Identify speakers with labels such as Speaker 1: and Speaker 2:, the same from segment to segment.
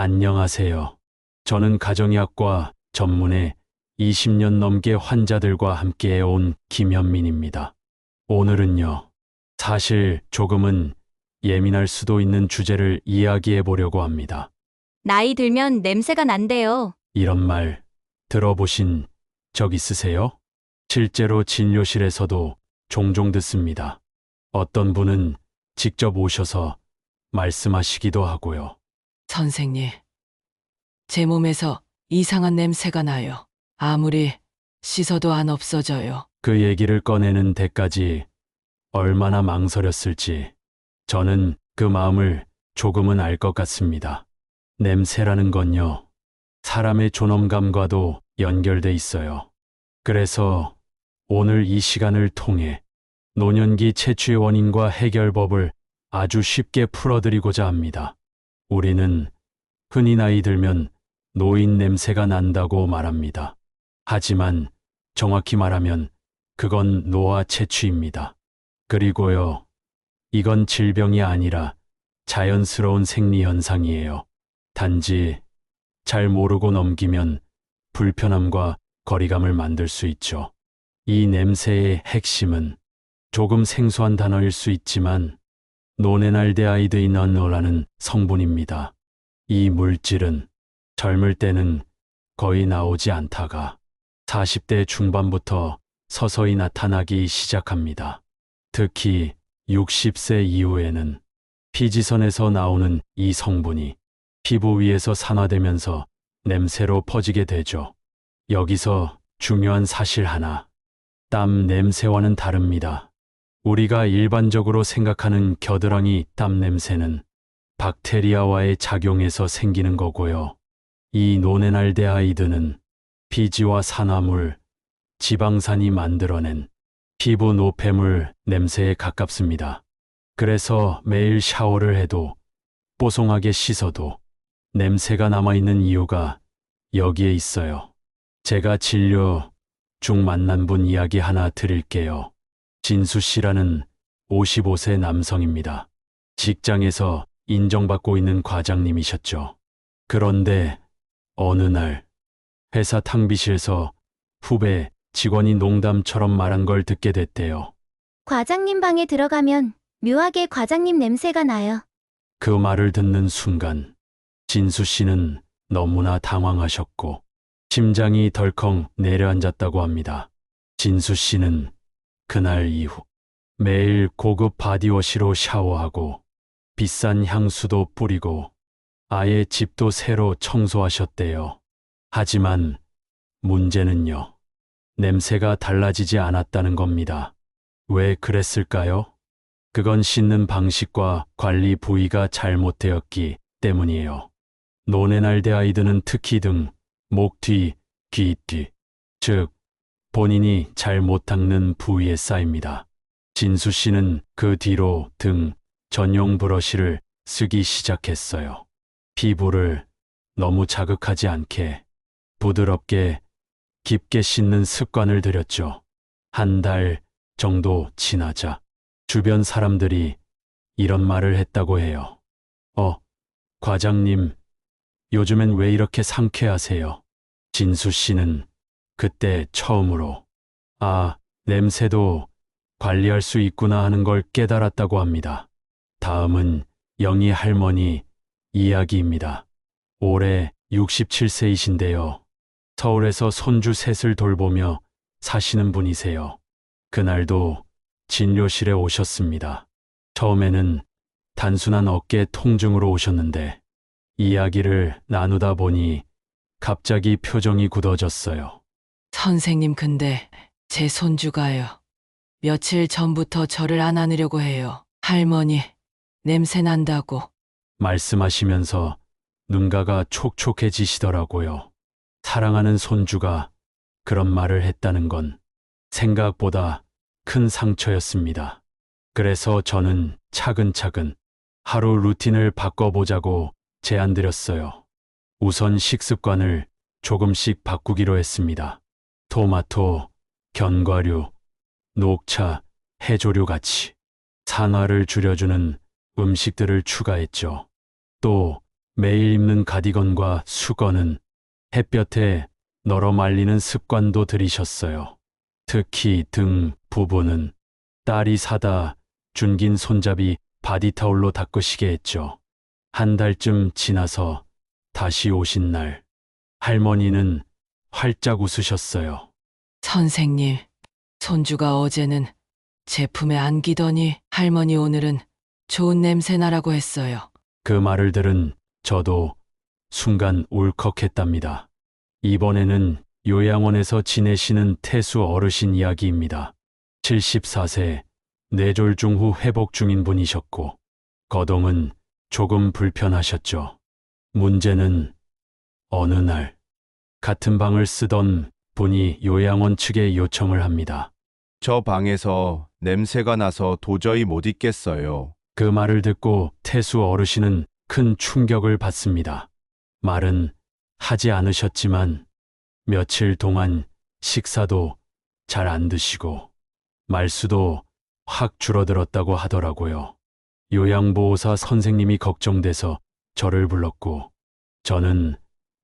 Speaker 1: 안녕하세요. 저는 가정의학과 전문의 20년 넘게 환자들과 함께 온 김현민입니다. 오늘은요, 사실 조금은 예민할 수도 있는 주제를 이야기해 보려고 합니다.
Speaker 2: 나이 들면 냄새가 난대요.
Speaker 1: 이런 말 들어보신 적 있으세요? 실제로 진료실에서도 종종 듣습니다. 어떤 분은 직접 오셔서 말씀하시기도 하고요.
Speaker 3: 선생님, 제 몸에서 이상한 냄새가 나요. 아무리 씻어도 안 없어져요.
Speaker 1: 그 얘기를 꺼내는 데까지 얼마나 망설였을지 저는 그 마음을 조금은 알 것 같습니다. 냄새라는 건요, 사람의 존엄감과도 연결돼 있어요. 그래서 오늘 이 시간을 통해 노년기 채취의 원인과 해결법을 아주 쉽게 풀어드리고자 합니다. 우리는 흔히 나이 들면 노인 냄새가 난다고 말합니다. 하지만 정확히 말하면 그건 노화 채취입니다. 그리고요, 이건 질병이 아니라 자연스러운 생리현상이에요. 단지 잘 모르고 넘기면 불편함과 거리감을 만들 수 있죠. 이 냄새의 핵심은 조금 생소한 단어일 수 있지만 노네날데하이드인원노라는 성분입니다. 이 물질은 젊을 때는 거의 나오지 않다가 40대 중반부터 서서히 나타나기 시작합니다. 특히 60세 이후에는 피지선에서 나오는 이 성분이 피부 위에서 산화되면서 냄새로 퍼지게 되죠. 여기서 중요한 사실 하나, 땀 냄새와는 다릅니다. 우리가 일반적으로 생각하는 겨드랑이 땀 냄새는 박테리아와의 작용에서 생기는 거고요. 이 노네날데하이드는 피지와 산화물, 지방산이 만들어낸 피부 노폐물 냄새에 가깝습니다. 그래서 매일 샤워를 해도 뽀송하게 씻어도 냄새가 남아있는 이유가 여기에 있어요. 제가 진료 중 만난 분 이야기 하나 드릴게요. 진수 씨라는 55세 남성입니다. 직장에서 인정받고 있는 과장님이셨죠. 그런데 어느 날 회사 탕비실에서 후배 직원이 농담처럼 말한 걸 듣게 됐대요.
Speaker 2: 과장님 방에 들어가면 묘하게 과장님 냄새가 나요.
Speaker 1: 그 말을 듣는 순간 진수 씨는 너무나 당황하셨고 심장이 덜컹 내려앉았다고 합니다. 진수 씨는 그날 이후 매일 고급 바디워시로 샤워하고 비싼 향수도 뿌리고 아예 집도 새로 청소하셨대요. 하지만 문제는요, 냄새가 달라지지 않았다는 겁니다. 왜 그랬을까요? 그건 씻는 방식과 관리 부위가 잘못되었기 때문이에요. 노네날데하이드는 특히 등, 목 뒤, 귀 뒤, 즉 본인이 잘 못 닦는 부위에 쌓입니다. 진수 씨는 그 뒤로 등 전용 브러쉬를 쓰기 시작했어요. 피부를 너무 자극하지 않게 부드럽게 깊게 씻는 습관을 들였죠. 한 달 정도 지나자 주변 사람들이 이런 말을 했다고 해요. 과장님, 요즘엔 왜 이렇게 상쾌하세요? 진수 씨는 그때 처음으로 냄새도 관리할 수 있구나 하는 걸 깨달았다고 합니다. 다음은 영희 할머니 이야기입니다. 올해 67세이신데요. 서울에서 손주 셋을 돌보며 사시는 분이세요. 그날도 진료실에 오셨습니다. 처음에는 단순한 어깨 통증으로 오셨는데 이야기를 나누다 보니 갑자기 표정이 굳어졌어요.
Speaker 3: 선생님, 근데 제 손주가요. 며칠 전부터 저를 안아내려고 해요. 할머니, 냄새 난다고.
Speaker 1: 말씀하시면서 눈가가 촉촉해지시더라고요. 사랑하는 손주가 그런 말을 했다는 건 생각보다 큰 상처였습니다. 그래서 저는 차근차근 하루 루틴을 바꿔보자고 제안드렸어요. 우선 식습관을 조금씩 바꾸기로 했습니다. 토마토, 견과류, 녹차, 해조류 같이 산화를 줄여주는 음식들을 추가했죠. 또 매일 입는 가디건과 수건은 햇볕에 널어 말리는 습관도 들이셨어요. 특히 등 부분은 딸이 사다 준긴 손잡이 바디타올로 닦으시게 했죠. 한 달쯤 지나서 다시 오신 날, 할머니는 활짝 웃으셨어요.
Speaker 3: 선생님, 손주가 어제는 제품에 안기더니 할머니 오늘은 좋은 냄새 나라고 했어요.
Speaker 1: 그 말을 들은 저도 순간 울컥했답니다. 이번에는 요양원에서 지내시는 태수 어르신 이야기입니다. 74세, 뇌졸중 후 회복 중인 분이셨고, 거동은 조금 불편하셨죠. 문제는 어느 날, 같은 방을 쓰던 분이 요양원 측에 요청을 합니다.
Speaker 4: 저 방에서 냄새가 나서 도저히 못 있겠어요.
Speaker 1: 그 말을 듣고 태수 어르신은 큰 충격을 받습니다. 말은 하지 않으셨지만 며칠 동안 식사도 잘 안 드시고 말수도 확 줄어들었다고 하더라고요. 요양보호사 선생님이 걱정돼서 저를 불렀고 저는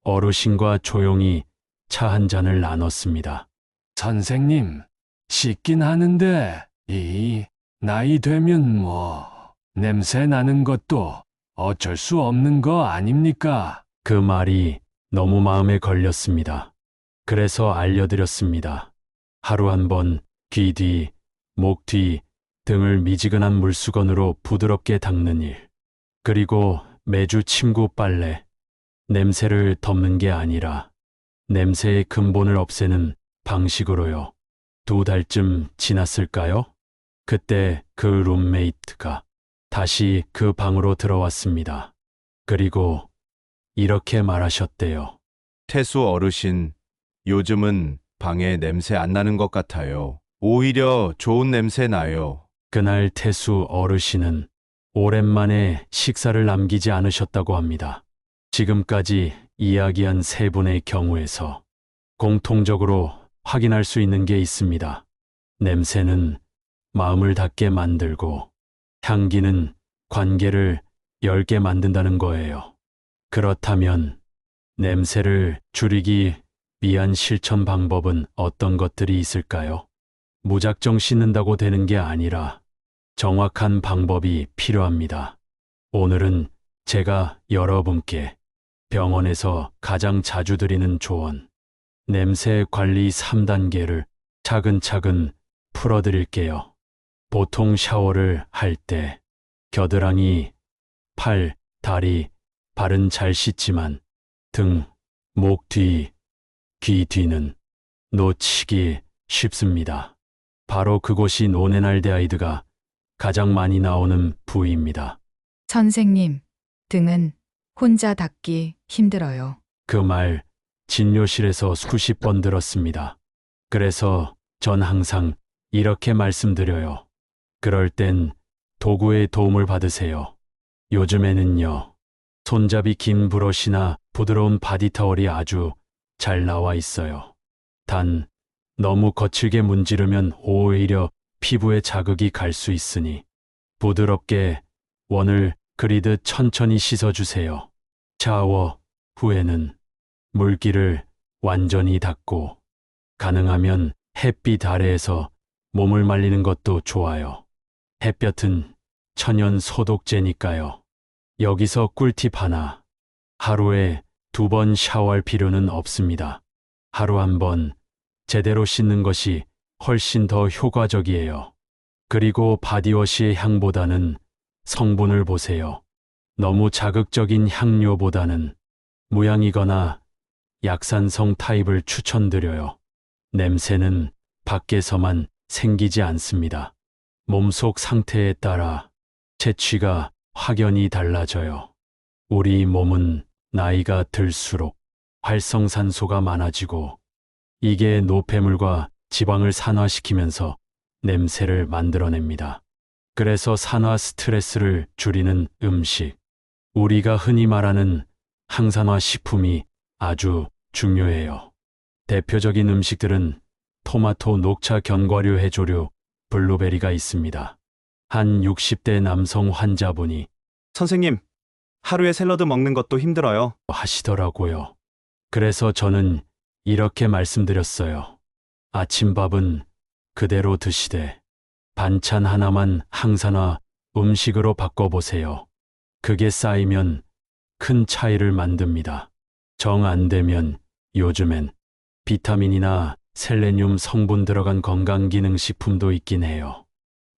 Speaker 1: 어르신과 조용히 차 한 잔을 나눴습니다.
Speaker 5: 선생님, 씻긴 하는데 이 나이 되면 냄새 나는 것도 어쩔 수 없는 거 아닙니까?
Speaker 1: 그 말이 너무 마음에 걸렸습니다. 그래서 알려드렸습니다. 하루 한 번 귀 뒤, 목 뒤 등을 미지근한 물수건으로 부드럽게 닦는 일. 그리고 매주 침구 빨래. 냄새를 덮는 게 아니라 냄새의 근본을 없애는 방식으로요. 2달쯤 지났을까요? 그때 그 룸메이트가 다시 그 방으로 들어왔습니다. 그리고 이렇게 말하셨대요.
Speaker 4: 태수 어르신, 요즘은 방에 냄새 안 나는 것 같아요. 오히려 좋은 냄새 나요.
Speaker 1: 그날 태수 어르신은 오랜만에 식사를 남기지 않으셨다고 합니다. 지금까지 이야기한 세 분의 경우에서 공통적으로 확인할 수 있는 게 있습니다. 냄새는 마음을 닫게 만들고 향기는 관계를 엷게 만든다는 거예요. 그렇다면 냄새를 줄이기 위한 실천 방법은 어떤 것들이 있을까요? 무작정 씻는다고 되는 게 아니라 정확한 방법이 필요합니다. 오늘은 제가 여러분께 병원에서 가장 자주 드리는 조언, 냄새 관리 3단계를 차근차근 풀어드릴게요. 보통 샤워를 할 때 겨드랑이, 팔, 다리, 발은 잘 씻지만 등, 목 뒤, 귀 뒤는 놓치기 쉽습니다. 바로 그곳이 노네날데하이드가 가장 많이 나오는 부위입니다.
Speaker 6: 선생님, 등은 혼자 닦기 힘들어요.
Speaker 1: 그 말 진료실에서 수십 번 들었습니다. 그래서 전 항상 이렇게 말씀드려요. 그럴 땐 도구의 도움을 받으세요. 요즘에는요, 손잡이 긴 브러쉬나 부드러운 바디타월이 아주 잘 나와 있어요. 단, 너무 거칠게 문지르면 오히려 피부에 자극이 갈 수 있으니 부드럽게 원을 그리듯 천천히 씻어주세요. 샤워 후에는 물기를 완전히 닦고 가능하면 햇빛 아래에서 몸을 말리는 것도 좋아요. 햇볕은 천연 소독제니까요. 여기서 꿀팁 하나. 하루에 2번 샤워할 필요는 없습니다. 하루 한 번 제대로 씻는 것이 훨씬 더 효과적이에요. 그리고 바디워시의 향보다는 성분을 보세요. 너무 자극적인 향료보다는 무향이거나 약산성 타입을 추천드려요. 냄새는 밖에서만 생기지 않습니다. 몸속 상태에 따라 채취가 확연히 달라져요. 우리 몸은 나이가 들수록 활성산소가 많아지고 이게 노폐물과 지방을 산화시키면서 냄새를 만들어냅니다. 그래서 산화 스트레스를 줄이는 음식, 우리가 흔히 말하는 항산화 식품이 아주 중요해요. 대표적인 음식들은 토마토, 녹차, 견과류, 해조류, 블루베리가 있습니다. 한 60대 남성 환자분이
Speaker 7: 선생님, 하루에 샐러드 먹는 것도 힘들어요.
Speaker 1: 하시더라고요. 그래서 저는 이렇게 말씀드렸어요. 아침밥은 그대로 드시되 반찬 하나만 항산화 음식으로 바꿔보세요. 그게 쌓이면 큰 차이를 만듭니다. 정 안 되면 요즘엔 비타민이나 셀레늄 성분 들어간 건강기능식품도 있긴 해요.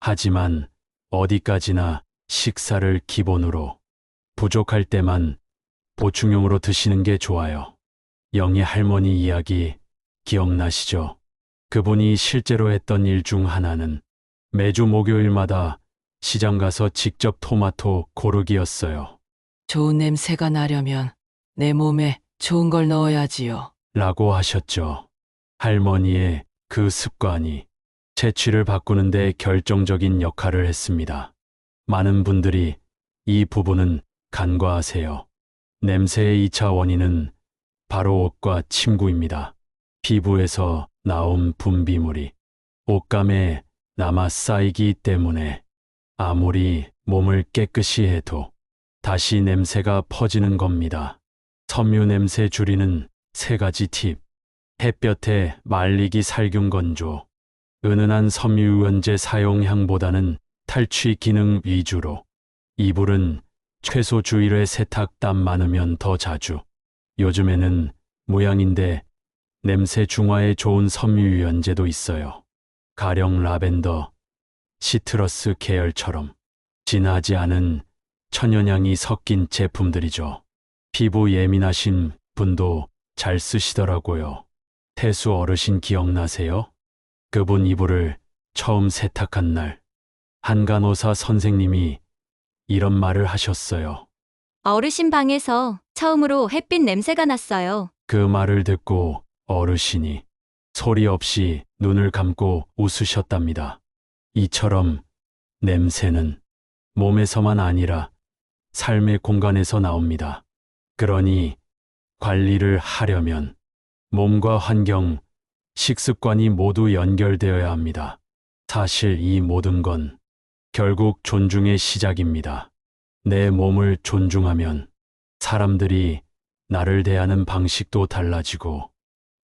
Speaker 1: 하지만 어디까지나 식사를 기본으로 부족할 때만 보충용으로 드시는 게 좋아요. 영희 할머니 이야기 기억나시죠? 그분이 실제로 했던 일 중 하나는 매주 목요일마다 시장 가서 직접 토마토 고르기였어요.
Speaker 3: 좋은 냄새가 나려면 내 몸에 좋은 걸 넣어야지요.
Speaker 1: 라고 하셨죠. 할머니의 그 습관이 체취를 바꾸는데 결정적인 역할을 했습니다. 많은 분들이 이 부분은 간과하세요. 냄새의 2차 원인은 바로 옷과 침구입니다. 피부에서 나온 분비물이 옷감에 남아 쌓이기 때문에 아무리 몸을 깨끗이 해도 다시 냄새가 퍼지는 겁니다. 섬유 냄새 줄이는 3가지 팁. 햇볕에 말리기 살균 건조. 은은한 섬유유연제 사용량보다는 탈취 기능 위주로. 이불은 최소 주일에 세탁 땀 많으면 더 자주. 요즘에는 무향인데 냄새 중화에 좋은 섬유유연제도 있어요. 가령 라벤더, 시트러스 계열처럼 진하지 않은 천연향이 섞인 제품들이죠. 피부 예민하신 분도 잘 쓰시더라고요. 태수 어르신 기억나세요? 그분 이불을 처음 세탁한 날, 한 간호사 선생님이 이런 말을 하셨어요.
Speaker 2: 어르신 방에서 처음으로 햇빛 냄새가 났어요.
Speaker 1: 그 말을 듣고 어르신이 소리 없이 눈을 감고 웃으셨답니다. 이처럼 냄새는 몸에서만 아니라 삶의 공간에서 나옵니다. 그러니 관리를 하려면 몸과 환경, 식습관이 모두 연결되어야 합니다. 사실 이 모든 건 결국 존중의 시작입니다. 내 몸을 존중하면 사람들이 나를 대하는 방식도 달라지고,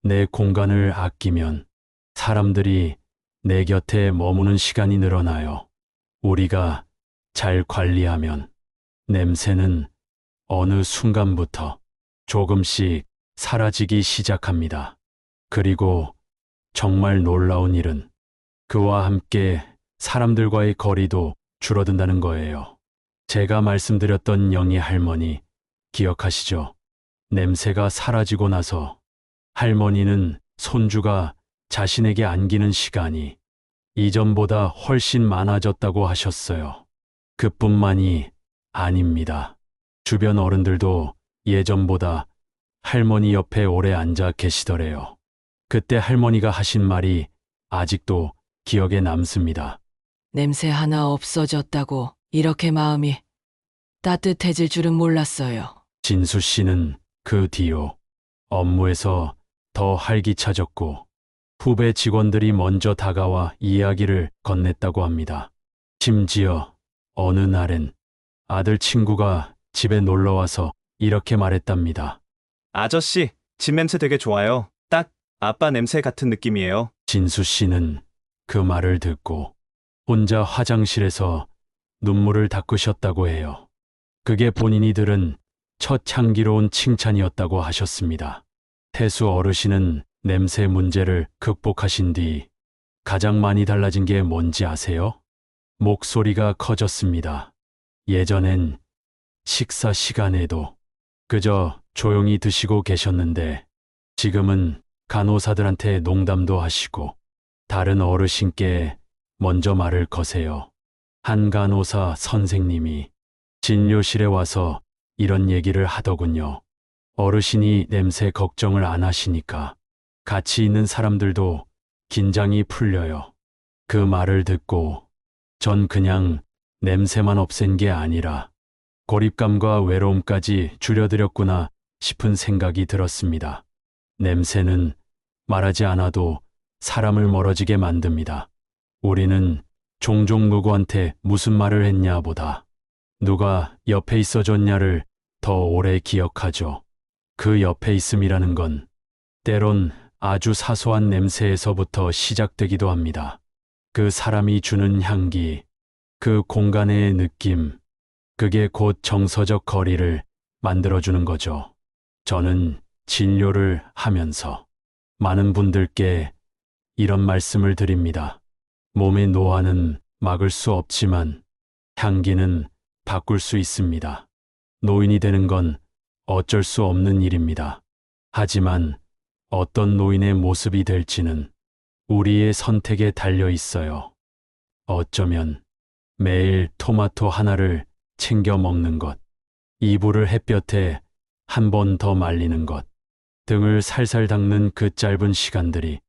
Speaker 1: 내 공간을 아끼면 사람들이 내 곁에 머무는 시간이 늘어나요. 우리가 잘 관리하면 냄새는 어느 순간부터 조금씩 사라지기 시작합니다. 그리고 정말 놀라운 일은 그와 함께 사람들과의 거리도 줄어든다는 거예요. 제가 말씀드렸던 영희 할머니 기억하시죠? 냄새가 사라지고 나서 할머니는 손주가 자신에게 안기는 시간이 이전보다 훨씬 많아졌다고 하셨어요. 그뿐만이 아닙니다. 주변 어른들도 예전보다 할머니 옆에 오래 앉아 계시더래요. 그때 할머니가 하신 말이 아직도 기억에 남습니다.
Speaker 3: 냄새 하나 없어졌다고 이렇게 마음이 따뜻해질 줄은 몰랐어요.
Speaker 1: 진수 씨는 그 뒤로 업무에서 더 활기차졌고, 후배 직원들이 먼저 다가와 이야기를 건넸다고 합니다. 심지어 어느 날엔 아들 친구가 집에 놀러와서 이렇게 말했답니다.
Speaker 7: 아저씨, 집 냄새 되게 좋아요. 딱 아빠 냄새 같은 느낌이에요.
Speaker 1: 진수 씨는 그 말을 듣고 혼자 화장실에서 눈물을 닦으셨다고 해요. 그게 본인이 들은 첫 향기로운 칭찬이었다고 하셨습니다. 태수 어르신은 냄새 문제를 극복하신 뒤 가장 많이 달라진 게 뭔지 아세요? 목소리가 커졌습니다. 예전엔 식사 시간에도 그저 조용히 드시고 계셨는데 지금은 간호사들한테 농담도 하시고 다른 어르신께 먼저 말을 거세요. 한 간호사 선생님이 진료실에 와서 이런 얘기를 하더군요. 어르신이 냄새 걱정을 안 하시니까 같이 있는 사람들도 긴장이 풀려요. 그 말을 듣고 전 그냥 냄새만 없앤 게 아니라 고립감과 외로움까지 줄여드렸구나 싶은 생각이 들었습니다. 냄새는 말하지 않아도 사람을 멀어지게 만듭니다. 우리는 종종 누구한테 무슨 말을 했냐 보다 누가 옆에 있어줬냐를 더 오래 기억하죠. 그 옆에 있음이라는 건 때론 아주 사소한 냄새에서부터 시작되기도 합니다. 그 사람이 주는 향기, 그 공간의 느낌, 그게 곧 정서적 거리를 만들어주는 거죠. 저는 진료를 하면서 많은 분들께 이런 말씀을 드립니다. 몸의 노화는 막을 수 없지만 향기는 바꿀 수 있습니다. 노인이 되는 건 어쩔 수 없는 일입니다. 하지만 어떤 노인의 모습이 될지는 우리의 선택에 달려 있어요. 어쩌면 매일 토마토 하나를 챙겨 먹는 것, 이불을 햇볕에 한 번 더 말리는 것, 등을 살살 닦는 그 짧은 시간들이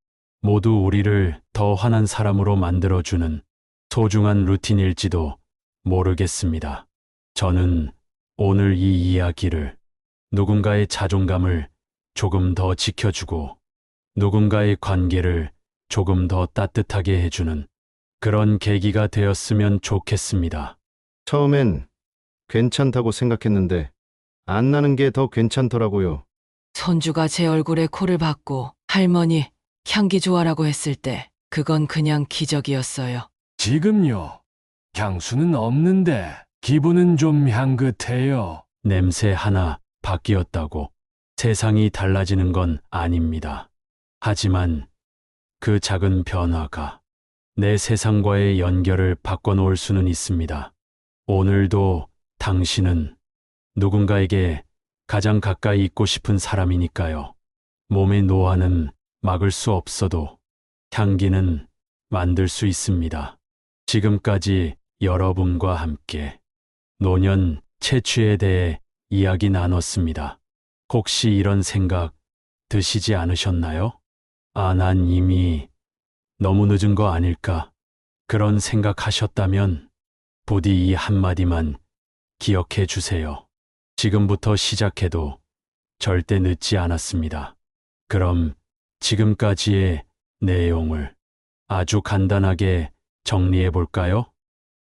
Speaker 1: 모두 우리를 더 환한 사람으로 만들어주는 소중한 루틴일지도 모르겠습니다. 저는 오늘 이 이야기를 누군가의 자존감을 조금 더 지켜주고 누군가의 관계를 조금 더 따뜻하게 해주는 그런 계기가 되었으면 좋겠습니다.
Speaker 8: 처음엔 괜찮다고 생각했는데 안 나는 게 더 괜찮더라고요.
Speaker 3: 손주가 제 얼굴에 코를 박고 할머니 향기 좋아라고 했을 때 그건 그냥 기적이었어요.
Speaker 5: 지금요. 향수는 없는데 기분은 좀 향긋해요.
Speaker 1: 냄새 하나 바뀌었다고 세상이 달라지는 건 아닙니다. 하지만 그 작은 변화가 내 세상과의 연결을 바꿔놓을 수는 있습니다. 오늘도 당신은 누군가에게 가장 가까이 있고 싶은 사람이니까요. 몸의 노화는 막을 수 없어도 향기는 만들 수 있습니다. 지금까지 여러분과 함께 노년 채취에 대해 이야기 나눴습니다. 혹시 이런 생각 드시지 않으셨나요? 아, 난 이미 너무 늦은 거 아닐까? 그런 생각하셨다면 부디 이 한마디만 기억해 주세요. 지금부터 시작해도 절대 늦지 않았습니다. 그럼 지금까지의 내용을 아주 간단하게 정리해 볼까요?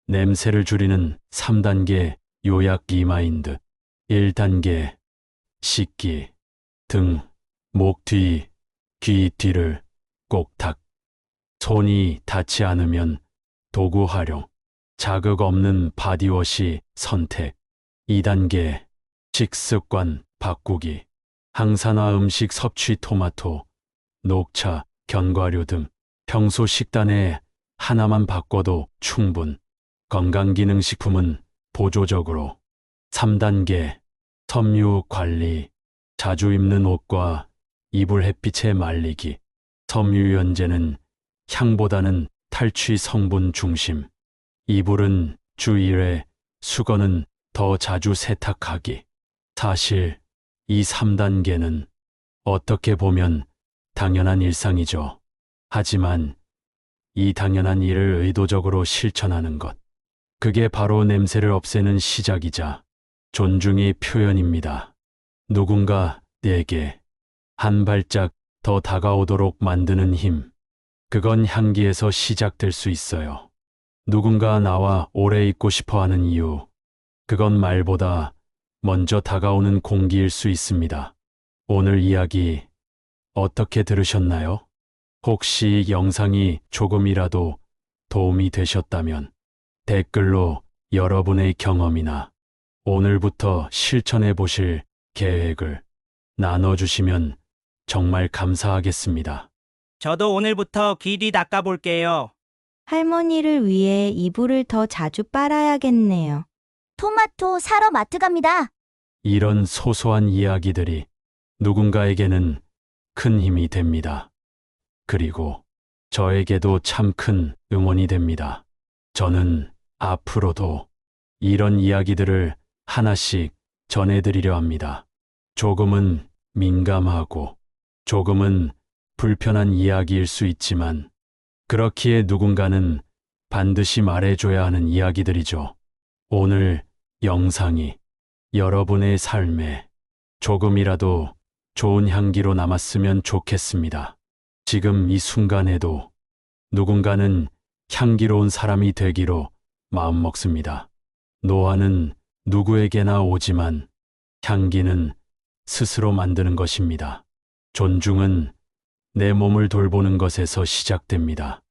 Speaker 1: 냄새를 줄이는 3단계 요약 리마인드. 1단계 씻기. 등, 목 뒤, 귀 뒤를 꼭 닦. 손이 닿지 않으면 도구 활용. 자극 없는 바디워시 선택. 2단계 식습관 바꾸기. 항산화 음식 섭취 토마토, 녹차, 견과류 등 평소 식단에 하나만 바꿔도 충분. 건강기능식품은 보조적으로. 3단계 섬유 관리. 자주 입는 옷과 이불 햇빛에 말리기. 섬유유연제는 향보다는 탈취 성분 중심. 이불은 주 1회, 수건은 더 자주 세탁하기. 사실 이 3단계는 어떻게 보면 당연한 일상이죠. 하지만 이 당연한 일을 의도적으로 실천하는 것. 그게 바로 냄새를 없애는 시작이자 존중의 표현입니다. 누군가 내게 한 발짝 더 다가오도록 만드는 힘. 그건 향기에서 시작될 수 있어요. 누군가 나와 오래 있고 싶어 하는 이유. 그건 말보다 먼저 다가오는 공기일 수 있습니다. 오늘 이야기 어떻게 들으셨나요? 혹시 영상이 조금이라도 도움이 되셨다면 댓글로 여러분의 경험이나 오늘부터 실천해 보실 계획을 나눠주시면 정말 감사하겠습니다.
Speaker 9: 저도 오늘부터 귀 닦아볼게요.
Speaker 10: 할머니를 위해 이불을 더 자주 빨아야겠네요.
Speaker 2: 토마토 사러 마트 갑니다.
Speaker 1: 이런 소소한 이야기들이 누군가에게는 큰 힘이 됩니다. 그리고 저에게도 참 큰 응원이 됩니다. 저는 앞으로도 이런 이야기들을 하나씩 전해드리려 합니다. 조금은 민감하고 조금은 불편한 이야기일 수 있지만 그렇기에 누군가는 반드시 말해줘야 하는 이야기들이죠. 오늘 영상이 여러분의 삶에 조금이라도 좋은 향기로 남았으면 좋겠습니다. 지금 이 순간에도 누군가는 향기로운 사람이 되기로 마음먹습니다. 노화는 누구에게나 오지만 향기는 스스로 만드는 것입니다. 존중은 내 몸을 돌보는 것에서 시작됩니다.